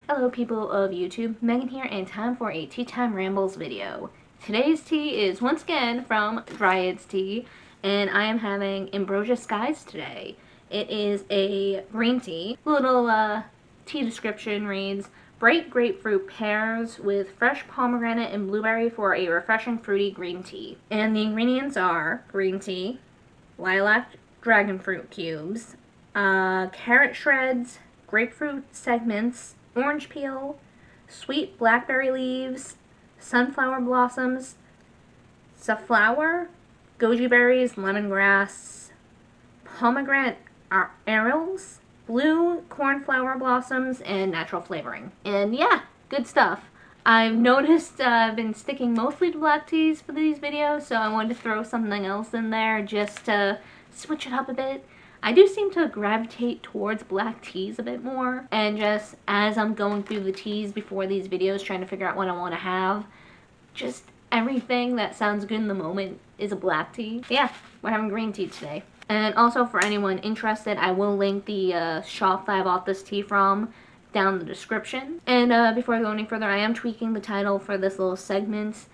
Hello people of YouTube, Megan here, and time for a Tea Time Rambles video. Today's tea is once again from Dryad's Tea, and I am having Ambrosia Skies today. It is a green tea. Little tea description reads, bright grapefruit pairs with fresh pomegranate and blueberry for a refreshing fruity green tea. And the ingredients are green tea, lilac dragon fruit cubes, carrot shreds, grapefruit segments, orange peel, sweet blackberry leaves, sunflower blossoms, safflower, goji berries, lemongrass, pomegranate arils, blue cornflower blossoms, and natural flavoring. And yeah, good stuff. I've noticed I've been sticking mostly to black teas for these videos, so I wanted to throw something else in there just to switch it up a bit. I do seem to gravitate towards black teas a bit more, and just as I'm going through the teas before these videos trying to figure out what I want to have, just everything that sounds good in the moment is a black tea. Yeah, we're having green tea today. And also for anyone interested, I will link the shop that I bought this tea from down in the description. And before I go any further, I am tweaking the title for this little segment.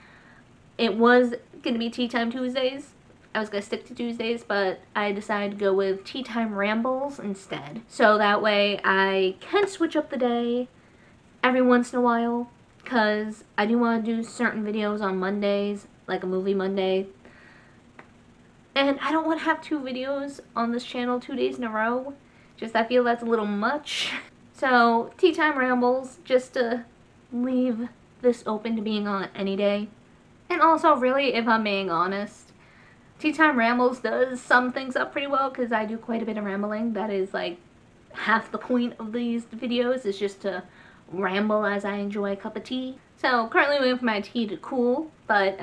It was going to be Tea Time Tuesdays. I was going to stick to Tuesdays, but I decided to go with Tea Time Rambles instead. So that way I can switch up the day every once in a while, because I do want to do certain videos on Mondays, like a movie Monday. And I don't want to have 2 videos on this channel 2 days in a row. Just I feel that's a little much. So, Tea Time Rambles, just to leave this open to being on any day. And also, really, if I'm being honest, Tea Time Rambles does sum things up pretty well, because I do quite a bit of rambling. That is, like, half the point of these videos, is just to ramble as I enjoy a cup of tea. So, currently waiting for my tea to cool, but,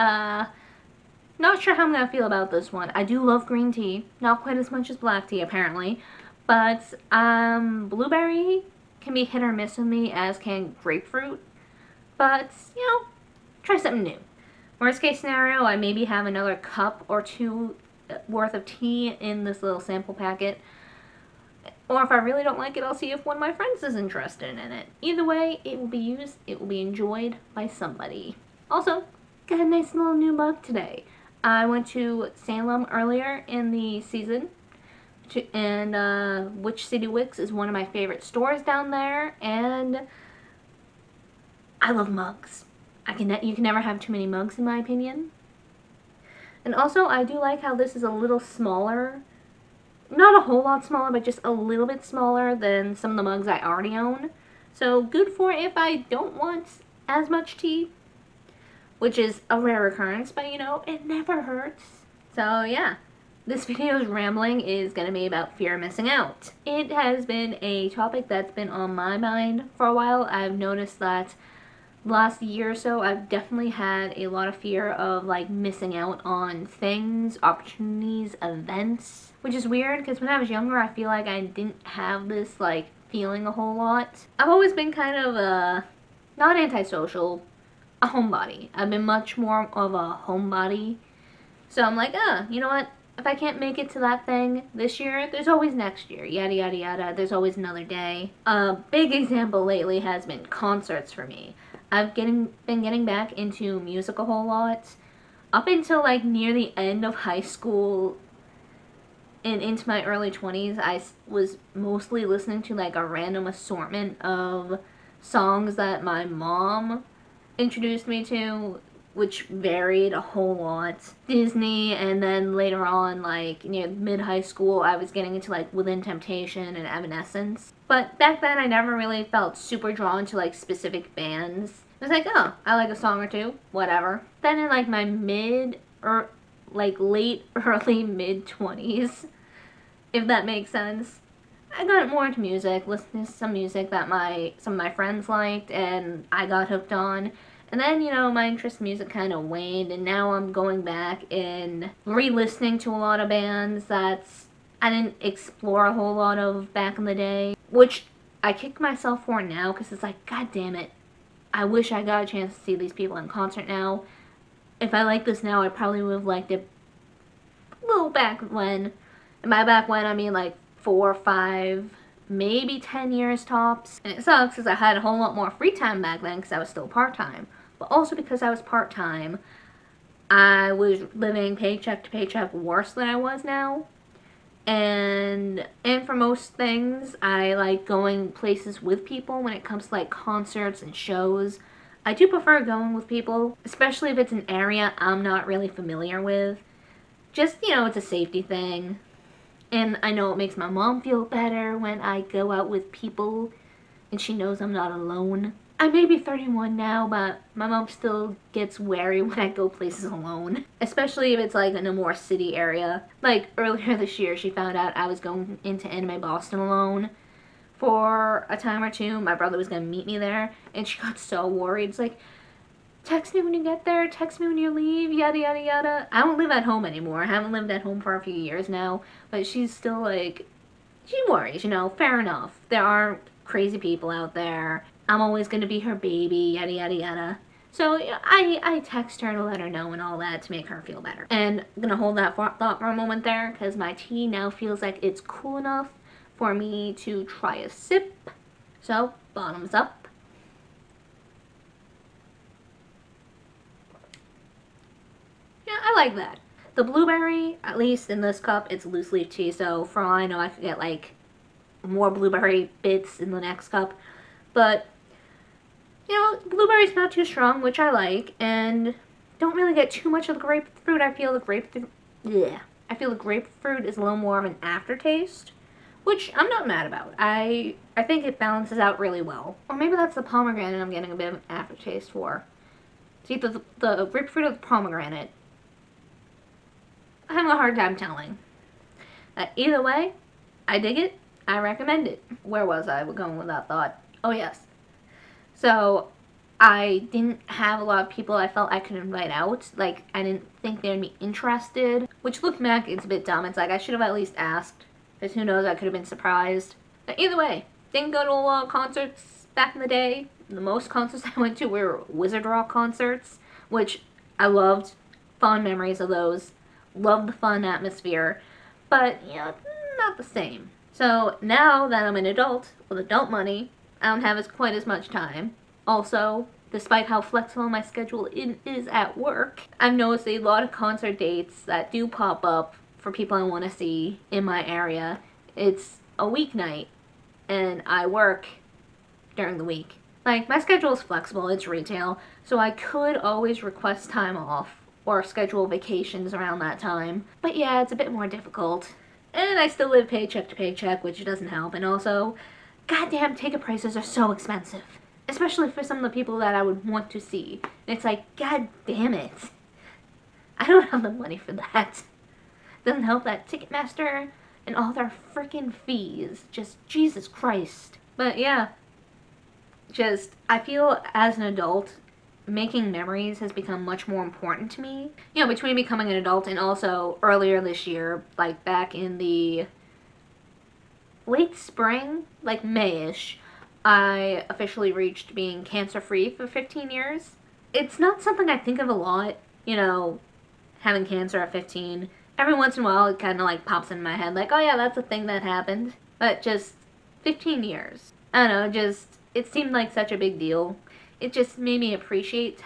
not sure how I'm going to feel about this one. I do love green tea, not quite as much as black tea, apparently, but, blueberry can be hit or miss with me, as can grapefruit, but, you know, try something new. Worst case scenario, I maybe have another cup or 2 worth of tea in this little sample packet. Or if I really don't like it, I'll see if one of my friends is interested in it. Either way, it will be used, it will be enjoyed by somebody. Also, got a nice little new mug today. I went to Salem earlier in the season, and Witch City Wicks is one of my favorite stores down there, and I love mugs. You can never have too many mugs, in my opinion. And also, I do like how this is a little smaller. Not a whole lot smaller, but just a little bit smaller than some of the mugs I already own. So, good for if I don't want as much tea, which is a rare occurrence, but you know, it never hurts. So, yeah. This video's rambling is going to be about fear of missing out. It has been a topic that's been on my mind for a while. I've noticed that last year or so, I've definitely had a lot of fear of, like, missing out on things, opportunities, events, which is weird, because when I was younger, I feel like I didn't have this, like, feeling a whole lot. I've always been kind of not antisocial, a homebody. I've been much more of a homebody, so I'm like, you know what? If I can't make it to that thing this year, there's always next year, yada yada yada, there's always another day. A big example lately has been concerts for me. I've been getting back into music a whole lot. Up until like near the end of high school and into my early 20s, I was mostly listening to like a random assortment of songs that my mom introduced me to, which varied a whole lot. Disney, and then later on, like, near mid-high school, I was getting into, like, Within Temptation and Evanescence. But back then, I never really felt super drawn to, like, specific bands. It was like, oh, I like a song or 2, whatever. Then in, like, my late, early, mid-20s, if that makes sense, I got more into music, listening to some music that some of my friends liked, and I got hooked on. And then, you know, my interest in music kind of waned, and now I'm going back and re-listening to a lot of bands that I didn't explore a whole lot of back in the day, which I kick myself for now, because it's like, god damn it, I wish I got a chance to see these people in concert now. If I liked this now, I probably would have liked it a little back when. And by back when, I mean like 4 or 5 maybe 10 years tops. And it sucks because I had a whole lot more free time back then because I was still part-time. But also because I was part-time, I was living paycheck to paycheck worse than I was now. And for most things, I like going places with people when it comes to like concerts and shows. I do prefer going with people, especially if it's an area I'm not really familiar with. Just, you know, it's a safety thing. And I know it makes my mom feel better when I go out with people and she knows I'm not alone. I may be 31 now, but my mom still gets wary when I go places alone. Especially if it's like in a more city area. Like earlier this year, she found out I was going into Anime Boston alone for a time or two. My brother was going to meet me there, and she got so worried. It's like, text me when you get there, text me when you leave, yada yada yada. I don't live at home anymore. I haven't lived at home for a few years now, but she's still like, she worries, you know, fair enough. There are crazy people out there. I'm always going to be her baby, yada yada yada. So I text her to let her know and all that to make her feel better. And I'm going to hold that thought for a moment there because my tea now feels like it's cool enough for me to try a sip. So, bottoms up. Yeah, I like that. The blueberry, at least in this cup, it's loose leaf tea, so for all I know, I could get like more blueberry bits in the next cup. But, you know, blueberry's not too strong, which I like, and don't really get too much of the grapefruit. I feel the grapefruit is a little more of an aftertaste, which I'm not mad about. I think it balances out really well. Or maybe that's the pomegranate I'm getting a bit of an aftertaste for. It's either the grapefruit or the pomegranate. I have a hard time telling. Either way, I dig it. I recommend it. Where was I going with that thought? Oh, yes. So, I didn't have a lot of people I felt I could invite out. Like, I didn't think they'd be interested. Which, looking back, it's a bit dumb. It's like, I should have at least asked. Because who knows, I could have been surprised. But either way, didn't go to a lot of concerts back in the day. The most concerts I went to were Wizard Rock concerts, which I loved. Fond memories of those. Love the fun atmosphere, but, you know, not the same. So, now that I'm an adult, with adult money, I don't have quite as much time. Also, despite how flexible my schedule is at work, I've noticed a lot of concert dates that do pop up for people I want to see in my area. It's a weeknight, and I work during the week. Like, my schedule is flexible, it's retail, so I could always request time off or schedule vacations around that time. But yeah, it's a bit more difficult. And I still live paycheck to paycheck, which doesn't help. And also, goddamn ticket prices are so expensive. Especially for some of the people that I would want to see. And it's like, god damn it. I don't have the money for that. Doesn't help that Ticketmaster and all their freaking fees. Just, Jesus Christ. But yeah, just, I feel as an adult, making memories has become much more important to me. You know, between becoming an adult and also earlier this year, like back in the late spring, like May-ish, I officially reached being cancer-free for 15 years. It's not something I think of a lot, you know, having cancer at 15. Every once in a while it kind of like pops in my head like, oh yeah, that's a thing that happened. But just 15 years. I don't know, just, it seemed like such a big deal. It just made me appreciate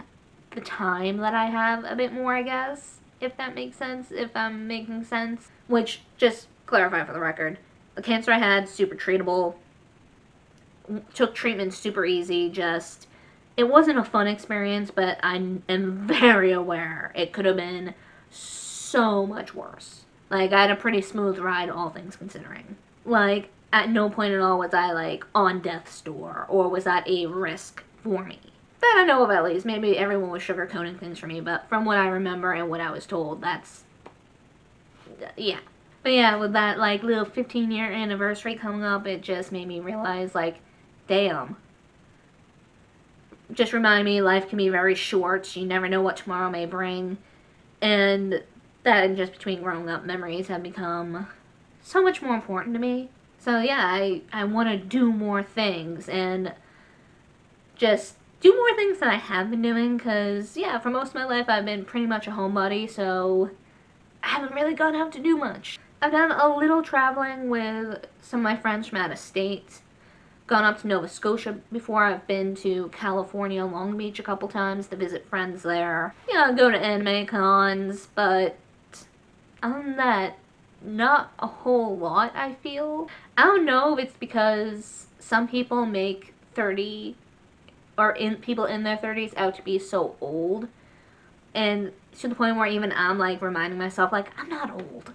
the time that I have a bit more, I guess, if that makes sense, if I'm making sense. Which, just clarify for the record, the cancer I had, super treatable, took treatment super easy, just, it wasn't a fun experience, but I am very aware it could have been so much worse. Like, I had a pretty smooth ride, all things considering. Like, at no point at all was I, like, on death's door, or was that a risk for me. That I know of at least. Maybe everyone was sugarcoating things for me, but from what I remember and what I was told, that's, yeah. But yeah, with that, like, little 15-year anniversary coming up, it just made me realize, like, damn. Just remind me life can be very short. You never know what tomorrow may bring. And that and just between growing up, memories have become so much more important to me. So yeah, I want to do more things and just do more things than I have been doing, because, yeah, for most of my life I've been pretty much a homebody, so I haven't really gone out to do much. I've done a little traveling with some of my friends from out of state. Gone up to Nova Scotia before. I've been to California, Long Beach a couple times to visit friends there. Yeah, go to anime cons, but other than that, not a whole lot, I feel. I don't know if it's because some people make 30 or people in their 30s out to be so old, and to the point where even I'm like reminding myself, like, I'm not old.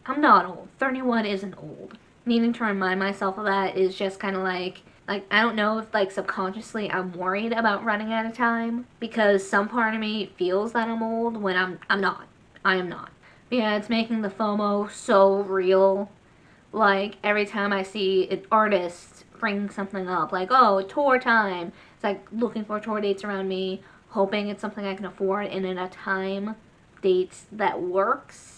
I'm not old. 31 isn't old. Needing to remind myself of that is just kind of like I don't know if like subconsciously I'm worried about running out of time, because some part of me feels that I'm old when I'm not. I am not. But yeah, it's making the FOMO so real. Like every time I see an artist bring something up, like, oh, tour time. It's like looking for tour dates around me, hoping it's something I can afford and in a time date that works,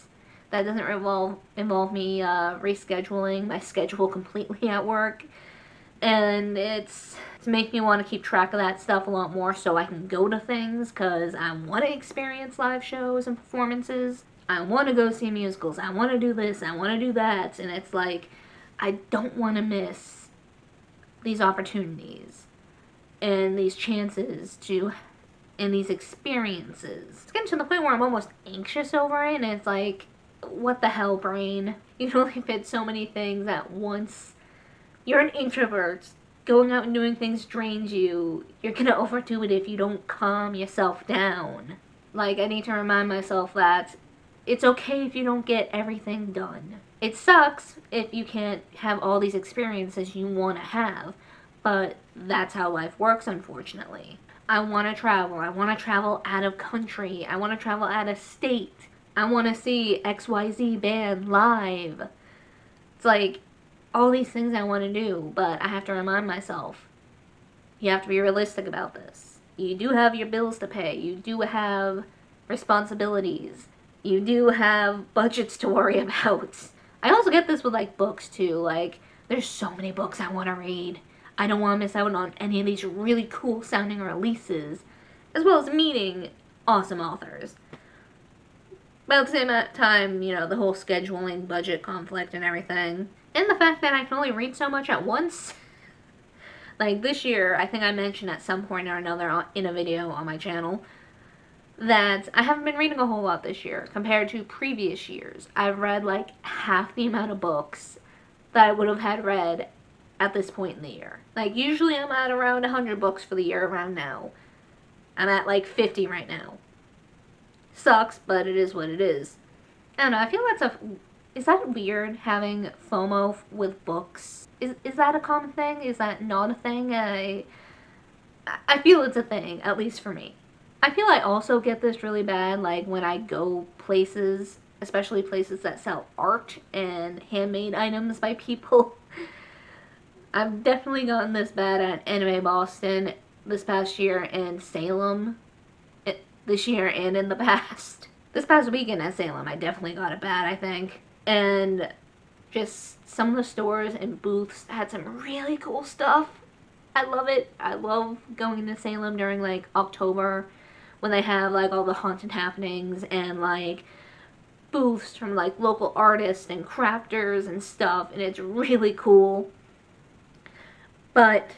that doesn't involve me rescheduling my schedule completely at work. And it's making me want to keep track of that stuff a lot more so I can go to things, because I want to experience live shows and performances. I want to go see musicals. I want to do this. I want to do that. And it's like, I don't want to miss these opportunities and these chances to, and these experiences. It's getting to the point where I'm almost anxious over it, and it's like, what the hell, brain? You can only fit so many things at once. You're an introvert. Going out and doing things drains you. You're gonna overdo it if you don't calm yourself down. Like, I need to remind myself that it's okay if you don't get everything done. It sucks if you can't have all these experiences you want to have, but that's how life works, unfortunately. I want to travel. I want to travel out of country. I want to travel out of state. I want to see XYZ band live. It's like all these things I want to do, but I have to remind myself, you have to be realistic about this. You do have your bills to pay. You do have responsibilities. You do have budgets to worry about. I also get this with like books too. Like, there's so many books I want to read. I don't want to miss out on any of these really cool sounding releases, as well as meeting awesome authors. But at the same time, you know, the whole scheduling, budget conflict and everything. And the fact that I can only read so much at once. Like this year, I think I mentioned at some point or another in a video on my channel that I haven't been reading a whole lot this year compared to previous years. I've read like half the amount of books that I would have had read at this point in the year. Like, usually I'm at around 100 books for the year around now. I'm at like 50 right now. Sucks, but it is what it is. I don't know, I feel is that weird, having FOMO with books? Is that a common thing? Is that not a thing? I feel it's a thing, at least for me. I feel I also get this really bad, like, when I go places, especially places that sell art and handmade items by people. I've definitely gotten this bad at Anime Boston this past year, and Salem this year and in the past. This past weekend at Salem, I definitely got it bad, I think. And just some of the stores and booths had some really cool stuff. I love it. I love going to Salem during like October when they have like all the haunted happenings and like booths from like local artists and crafters and stuff, and it's really cool. But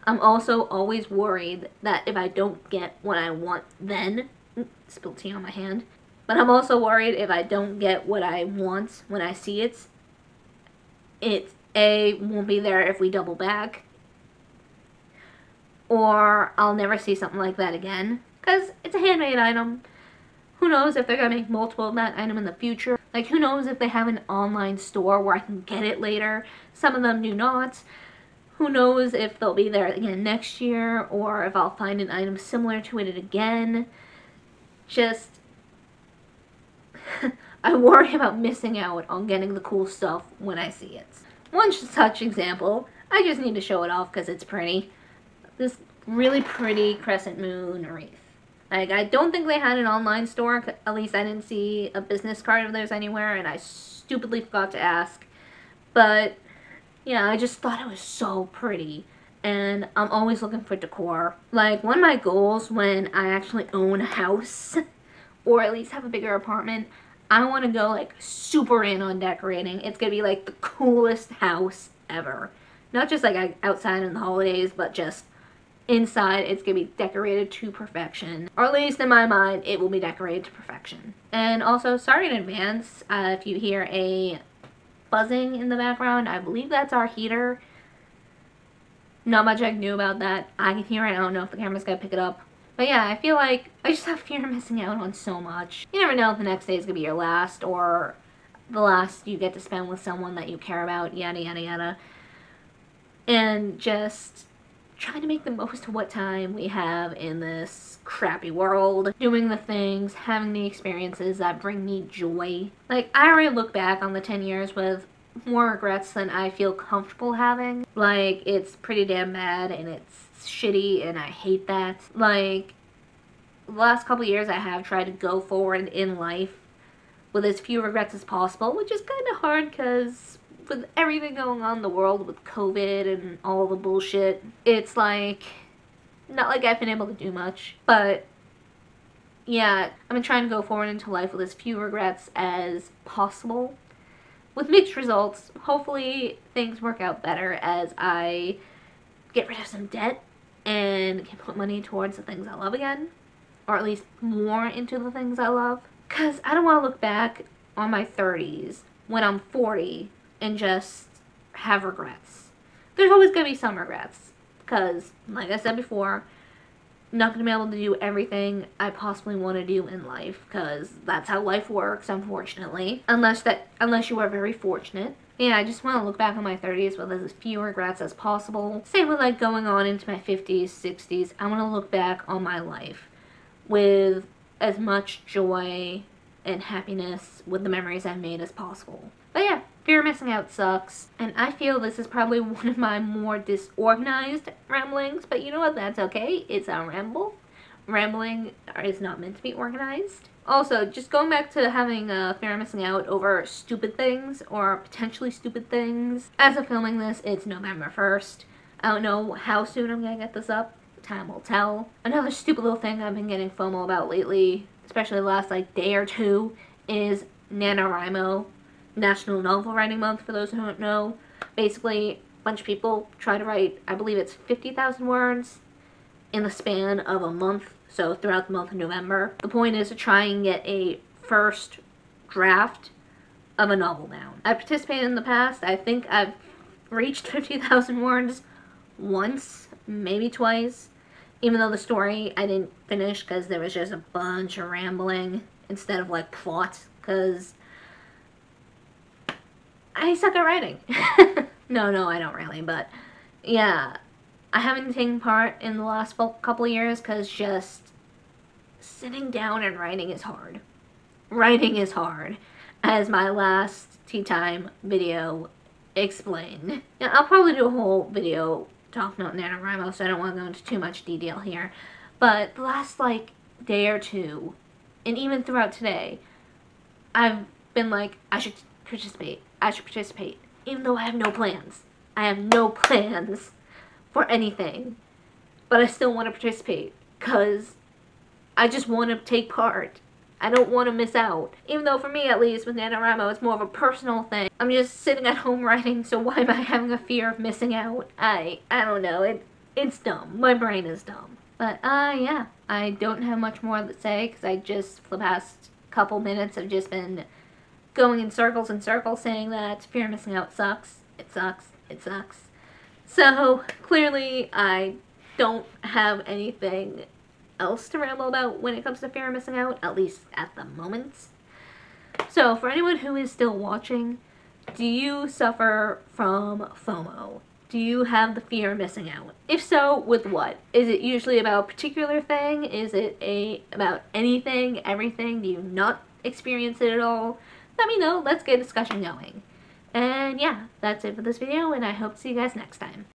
I'm also always worried that if I don't get what I want then, spilled tea on my hand, but I'm also worried if I don't get what I want when I see it, it A, won't be there if we double back, or I'll never see something like that again, because it's a handmade item. Who knows if they're going to make multiple of that item in the future? Like, who knows if they have an online store where I can get it later? Some of them do not. Who knows if they'll be there again next year, or if I'll find an item similar to it again. Just, I worry about missing out on getting the cool stuff when I see it. One such example, I just need to show it off because it's pretty. This really pretty crescent moon wreath. Like, I don't think they had an online store, at least I didn't see a business card of theirs anywhere, and I stupidly forgot to ask. But yeah, I just thought it was so pretty, and I'm always looking for decor. Like, one of my goals when I actually own a house, or at least have a bigger apartment, I want to go like super in on decorating. It's going to be like the coolest house ever. Not just like outside in the holidays, but just inside. It's going to be decorated to perfection. Or at least in my mind, it will be decorated to perfection. And also, sorry in advance if you hear a buzzing in the background. I believe that's our heater. Not much I can do about that. I can hear it. I don't know if the camera's going to pick it up. But yeah, I feel like I just have fear of missing out on so much. You never know if the next day is going to be your last, or the last you get to spend with someone that you care about, yada yada yada. And just trying to make the most of what time we have in this crappy world. Doing the things, having the experiences that bring me joy. Like, I already look back on the 10 years with more regrets than I feel comfortable having. Like, it's pretty damn bad and it's shitty and I hate that. Like, the last couple years I have tried to go forward in life with as few regrets as possible, which is kind of hard because with everything going on in the world with COVID and all the bullshit, it's like, not like I've been able to do much, but yeah, I've been trying to go forward into life with as few regrets as possible. With mixed results, hopefully things work out better as I get rid of some debt and can put money towards the things I love again, or at least more into the things I love. Because I don't want to look back on my 30s when I'm 40 and just have regrets. There's always going to be some regrets. Because, like I said before, I'm not going to be able to do everything I possibly want to do in life. Because that's how life works, unfortunately. Unless you are very fortunate. Yeah, I just want to look back on my 30s with as few regrets as possible. Same with like going on into my 50s, 60s. I want to look back on my life with as much joy and happiness with the memories I've made as possible. But yeah, fear of missing out sucks. And I feel this is probably one of my more disorganized ramblings. But you know what? That's okay. It's a ramble. Rambling is not meant to be organized. Also, just going back to having a fear of missing out over stupid things or potentially stupid things. As of filming this, it's November 1st. I don't know how soon I'm going to get this up. Time will tell. Another stupid little thing I've been getting FOMO about lately, especially the last like day or two, is NaNoWriMo, National Novel Writing Month, for those who don't know. Basically, a bunch of people try to write, I believe it's 50,000 words in the span of a month, so throughout the month of November. The point is to try and get a first draft of a novel down. I've participated in the past. I think I've reached 50,000 words once, maybe twice. Even though the story I didn't finish because there was just a bunch of rambling instead of like plot, because I suck at writing. No, I don't really, but yeah, I haven't taken part in the last couple of years because just sitting down and writing is hard. Writing is hard, as my last tea time video explained. Yeah, I'll probably do a whole video talking about NaNoWriMo, so I don't want to go into too much detail here. But the last, like, day or two, and even throughout today, I've been like, I should participate. Even though I have no plans. I have no plans for anything. But I still want to participate, because I just want to take part. I don't want to miss out. Even though for me, at least, with NaNoWriMo, it's more of a personal thing. I'm just sitting at home writing, so why am I having a fear of missing out? I don't know. It's dumb. My brain is dumb. But, yeah. I don't have much more to say, because I just, for the past couple minutes, have just been going in circles and circles saying that fear of missing out sucks. It sucks. It sucks. So, clearly, I don't have anything else to ramble about when it comes to fear of missing out, at least at the moment. So, for anyone who is still watching, do you suffer from FOMO? Do you have the fear of missing out? If so, with what? Is it usually about a particular thing? Is it about anything, everything? Do you not experience it at all? Let me know. Let's get a discussion going. And yeah, that's it for this video, and I hope to see you guys next time.